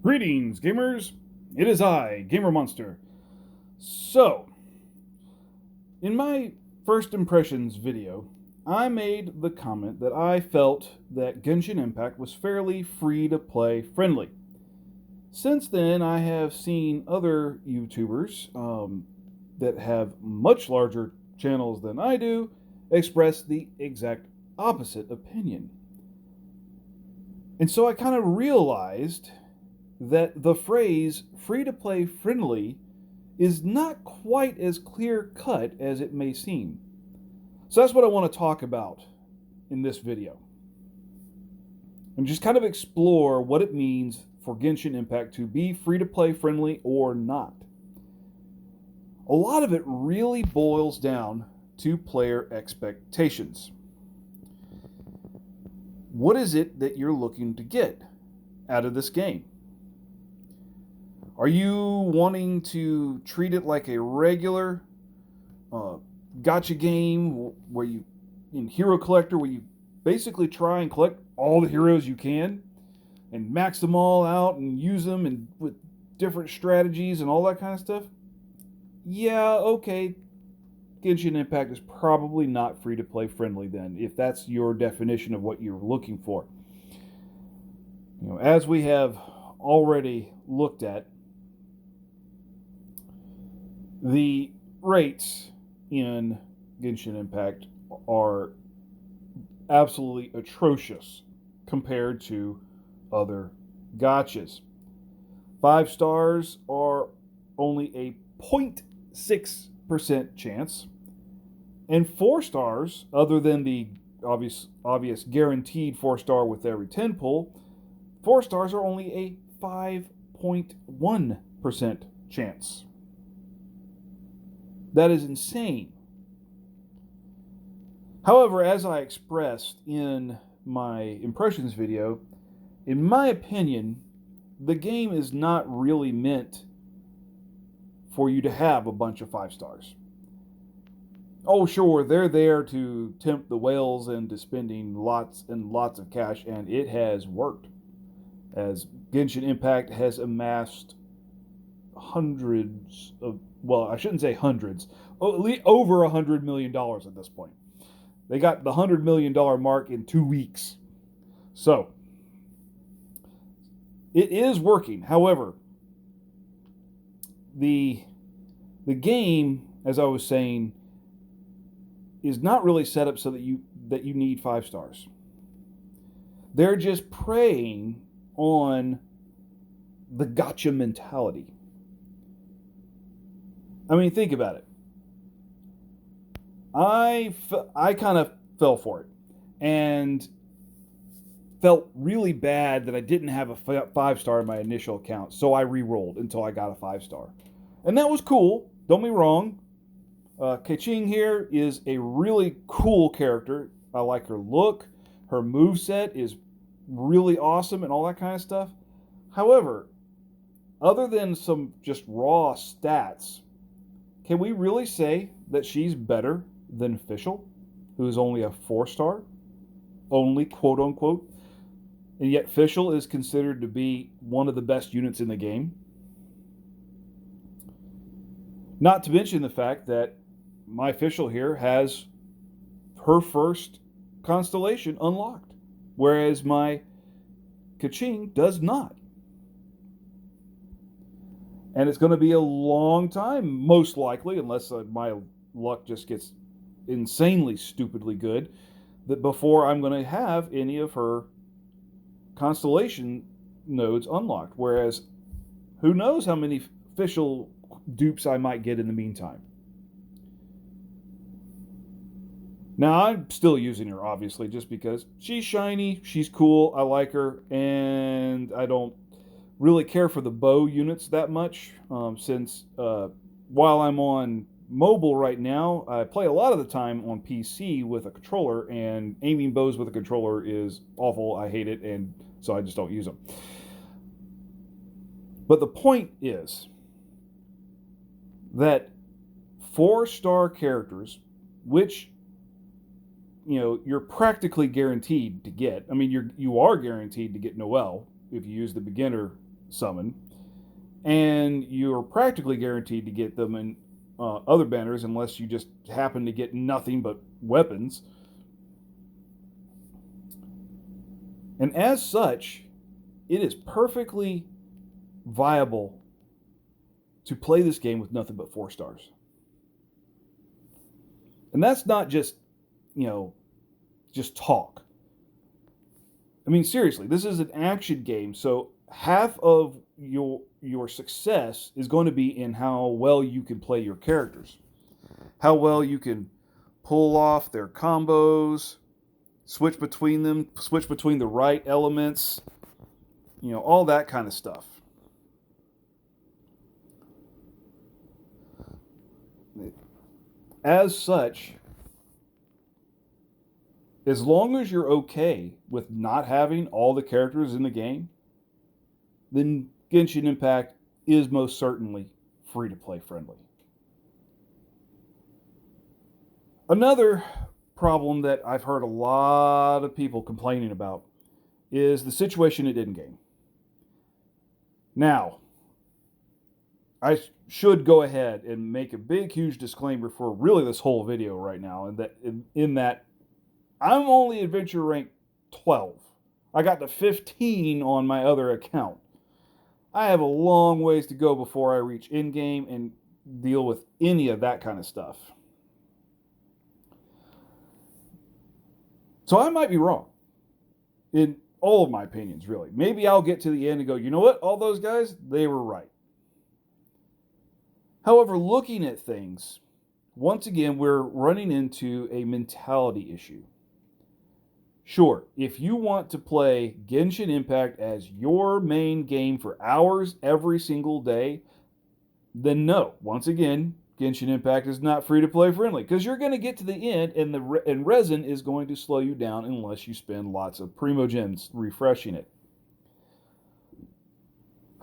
Greetings, gamers! It is I, Gamer Monster. So, in my first impressions video, I made the comment that I felt that Genshin Impact was fairly free-to-play friendly. Since then, I have seen other YouTubers that have much larger channels than I do express the exact opposite opinion. And so I kind of realized that the phrase free-to-play friendly is not quite as clear-cut as it may seem. So that's what I want to talk about in this video. And just kind of explore what it means for Genshin Impact to be free-to-play friendly or not. A lot of it really boils down to player expectations. What is it that you're looking to get out of this game? Are you wanting to treat it like a regular gacha game where you, in Hero Collector, where you basically try and collect all the heroes you can and max them all out and use them and with different strategies and all that kind of stuff? Yeah, okay. Genshin Impact is probably not free-to-play friendly then, if that's your definition of what you're looking for. As we have already looked at, the rates in Genshin Impact are absolutely atrocious compared to other gachas. 5 stars are only a 0.6% chance, and 4 stars, other than the obvious guaranteed 4-star with every 10 pull, 4 stars are only a 5.1% chance. That is insane. However, as I expressed in my impressions video, in my opinion, the game is not really meant for you to have a bunch of 5 stars. Oh, sure, they're there to tempt the whales into spending lots and lots of cash, and it has worked, as Genshin Impact has amassed hundreds of, well, I shouldn't say hundreds, over $100 million at this point. They got the $100 million mark in 2 weeks. So, it is working. However, the game, as I was saying, is not really set up so that you need 5 stars. They're just preying on the gacha mentality. I mean, think about it. I kind of fell for it and felt really bad that I didn't have a 5-star in my initial account, so I re-rolled until I got a 5-star. And that was cool, don't be wrong. Keqing here is a really cool character. I like her look, her moveset is really awesome and all that kind of stuff. However, other than some just raw stats, can we really say that she's better than Fischl, who's only a 4-star? Only, quote unquote. And yet Fischl is considered to be one of the best units in the game. Not to mention the fact that my Fischl here has her first constellation unlocked, whereas my Keqing does not. And it's going to be a long time, most likely, unless my luck just gets insanely stupidly good, that before I'm going to have any of her constellation nodes unlocked. Whereas, who knows how many Fischl dupes I might get in the meantime. Now, I'm still using her, obviously, just because she's shiny, she's cool, I like her, and I don't really care for the bow units that much, since while I'm on mobile right now, I play a lot of the time on PC with a controller, and aiming bows with a controller is awful. I hate it, and so I just don't use them. But the point is that 4-star characters, which you're practically guaranteed to get. I mean, you are guaranteed to get Noelle if you use the beginner summon, and you're practically guaranteed to get them in other banners unless you just happen to get nothing but weapons. And as such, it is perfectly viable to play this game with nothing but 4 stars. And that's not just, just talk. I mean, seriously, this is an action game, so half of your success is going to be in how well you can play your characters, how well you can pull off their combos, switch between them, switch between the right elements, all that kind of stuff. As such, as long as you're okay with not having all the characters in the game, then Genshin Impact is most certainly free-to-play friendly. Another problem that I've heard a lot of people complaining about is the situation at in-game. Now, I should go ahead and make a big, huge disclaimer for really this whole video right now, and that in that I'm only adventure rank 12. I got to 15 on my other account. I have a long ways to go before I reach in-game and deal with any of that kind of stuff. So I might be wrong in all of my opinions, really. Maybe I'll get to the end and go, you know what? All those guys, they were right. However, looking at things, once again, we're running into a mentality issue. Sure, if you want to play Genshin Impact as your main game for hours every single day, then no. Once again, Genshin Impact is not free-to-play friendly because you're going to get to the end and resin is going to slow you down unless you spend lots of Primo Gems refreshing it.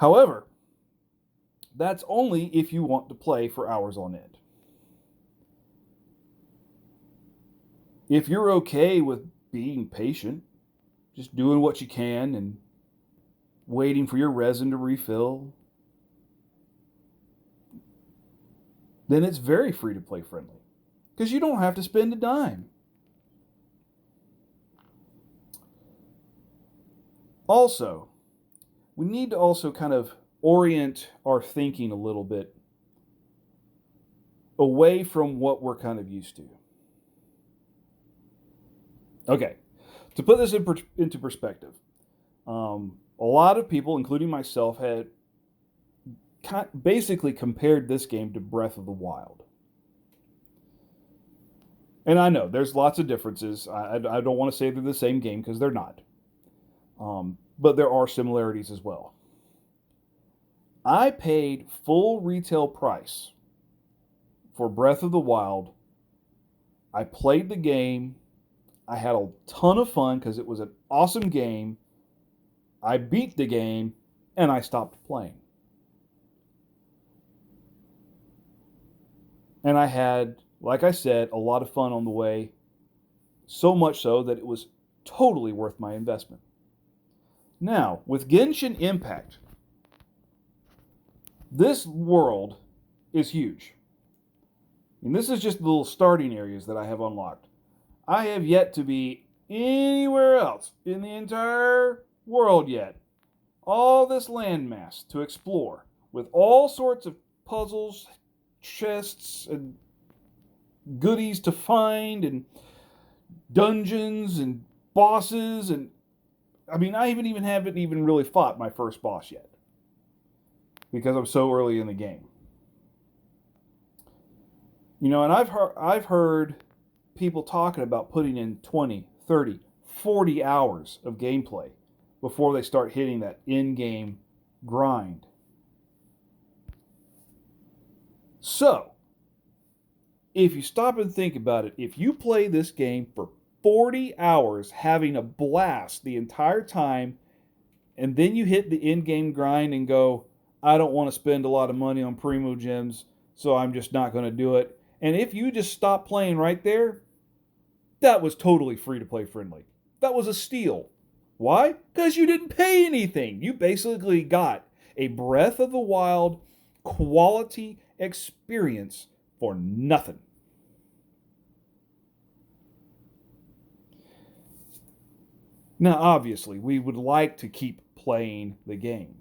However, that's only if you want to play for hours on end. If you're okay with being patient, just doing what you can and waiting for your resin to refill, then it's very free-to-play friendly because you don't have to spend a dime. Also, we need to also kind of orient our thinking a little bit away from what we're kind of used to. Okay, to put this into perspective, a lot of people, including myself, had basically compared this game to Breath of the Wild. And I know there's lots of differences. I don't want to say they're the same game because they're not. But there are similarities as well. I paid full retail price for Breath of the Wild. I played the game. I had a ton of fun because it was an awesome game. I beat the game and I stopped playing. And I had, like I said, a lot of fun on the way. So much so that it was totally worth my investment. Now, with Genshin Impact, this world is huge. And this is just the little starting areas that I have unlocked. I have yet to be anywhere else in the entire world yet. All this landmass to explore with all sorts of puzzles, chests, and goodies to find, and dungeons and bosses, and I mean, I haven't even really fought my first boss yet because I'm so early in the game. And I've heard people talking about putting in 20, 30, 40 hours of gameplay before they start hitting that in-game grind. So, if you stop and think about it, if you play this game for 40 hours having a blast the entire time, and then you hit the in-game grind and go, I don't want to spend a lot of money on Primo Gems, so I'm just not going to do it. And if you just stop playing right there, that was totally free-to-play friendly. That was a steal. Why? Because you didn't pay anything. You basically got a Breath of the Wild quality experience for nothing. Now, obviously, we would like to keep playing the game,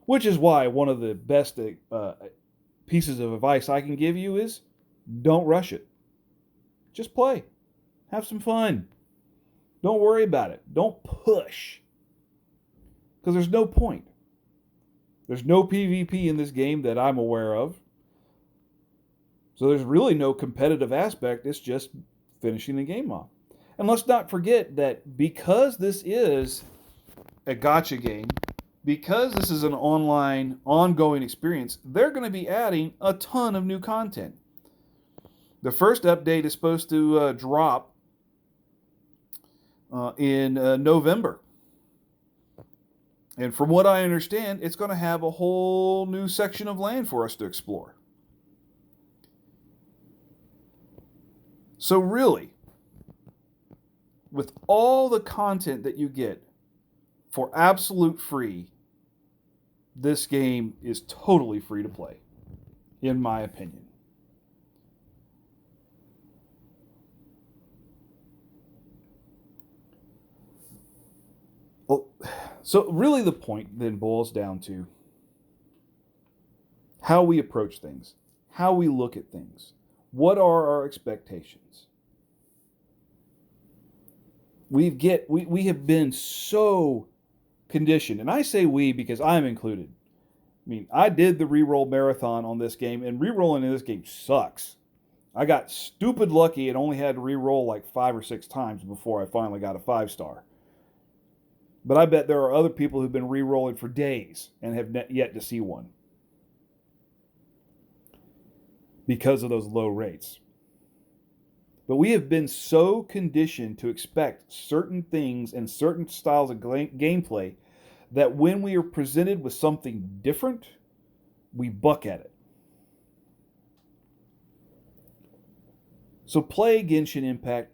which is why one of the best pieces of advice I can give you is don't rush it. Just play. Have some fun. Don't worry about it. Don't push. Because there's no point. There's no PvP in this game that I'm aware of. So there's really no competitive aspect. It's just finishing the game off. And let's not forget that because this is a gacha game, because this is an online, ongoing experience, they're going to be adding a ton of new content. The first update is supposed to drop in November. And from what I understand, it's going to have a whole new section of land for us to explore. So really, with all the content that you get for absolute free, this game is totally free to play, in my opinion. So really the point then boils down to how we approach things, how we look at things. What are our expectations? We have been so conditioned, and I say we because I'm included. I mean, I did the reroll marathon on this game, and rerolling in this game sucks. I got stupid lucky and only had to reroll like 5 or 6 times before I finally got a 5-star. But I bet there are other people who've been re-rolling for days and have yet to see one because of those low rates. But we have been so conditioned to expect certain things and certain styles of gameplay that when we are presented with something different, we buck at it. So play Genshin Impact.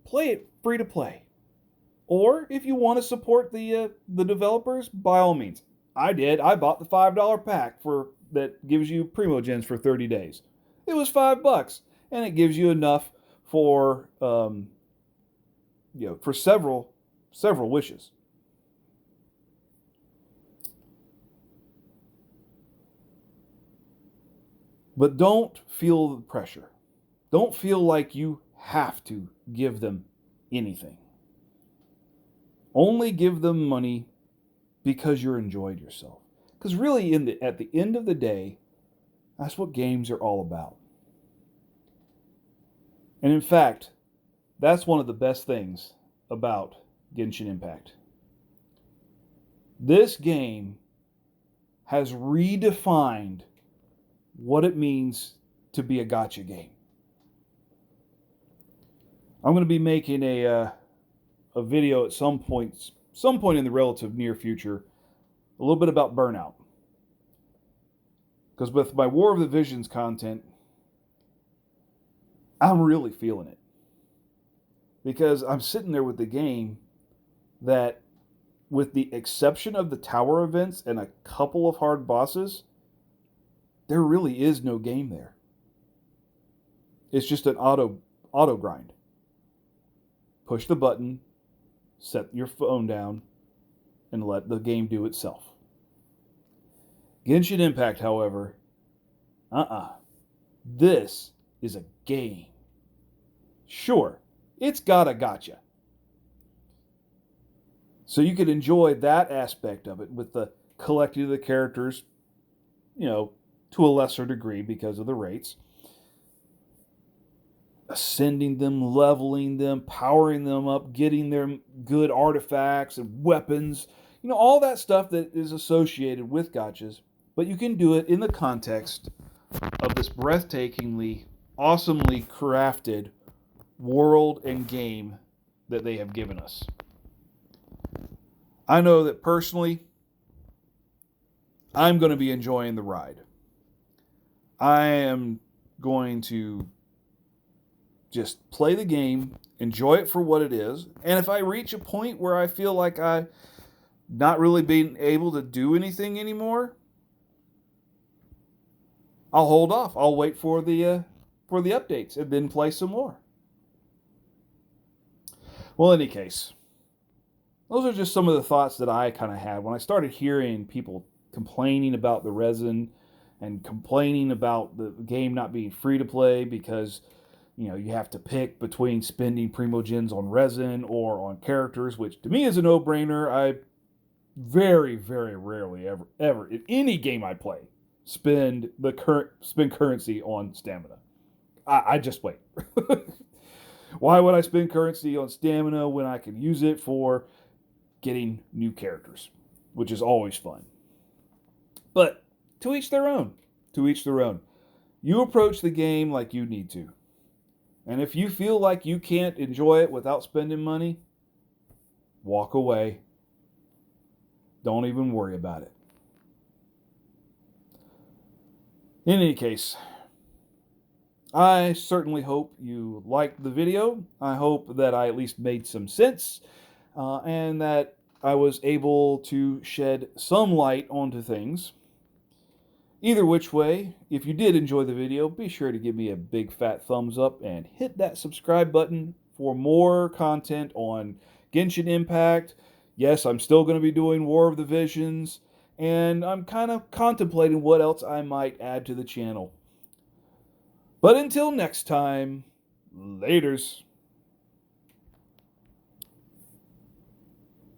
Play it free to play. Or if you want to support the developers, by all means. I did. I bought the $5 pack that gives you Primogens for 30 days. It was $5, and it gives you enough for for several wishes. But don't feel the pressure. Don't feel like you have to give them anything. Only give them money because you're enjoyed yourself. Because really, at the end of the day, that's what games are all about. And in fact, that's one of the best things about Genshin Impact. This game has redefined what it means to be a gacha game. I'm going to be making a video at some point in the relative near future, a little bit about burnout. Because with my War of the Visions content, I'm really feeling it. Because I'm sitting there with the game that, with the exception of the tower events and a couple of hard bosses, there really is no game there. It's just an auto grind. Push the button, set your phone down, and let the game do itself. Genshin Impact, however, this is a game. Sure, it's got a gacha. So you could enjoy that aspect of it with the collecting of the characters, to a lesser degree because of the rates. Ascending them, leveling them, powering them up, getting their good artifacts and weapons, all that stuff that is associated with gachas. But you can do it in the context of this breathtakingly, awesomely crafted world and game that they have given us. I know that personally, I'm going to be enjoying the ride. I am going to just play the game, enjoy it for what it is, and if I reach a point where I feel like I not really being able to do anything anymore, I'll hold off. I'll wait for the updates and then play some more. Well, in any case, those are just some of the thoughts that I kind of had when I started hearing people complaining about the resin and complaining about the game not being free to play because you have to pick between spending primogens on resin or on characters, which to me is a no-brainer. I very, very rarely ever in any game I play spend currency on stamina. I just wait. Why would I spend currency on stamina when I can use it for getting new characters, which is always fun? But to each their own. To each their own. You approach the game like you need to. And if you feel like you can't enjoy it without spending money, walk away. Don't even worry about it. In any case, I certainly hope you liked the video. I hope that I at least made some sense and that I was able to shed some light onto things. Either which way, if you did enjoy the video, be sure to give me a big fat thumbs up and hit that subscribe button for more content on Genshin Impact. Yes, I'm still going to be doing War of the Visions, and I'm kind of contemplating what else I might add to the channel. But until next time, laters.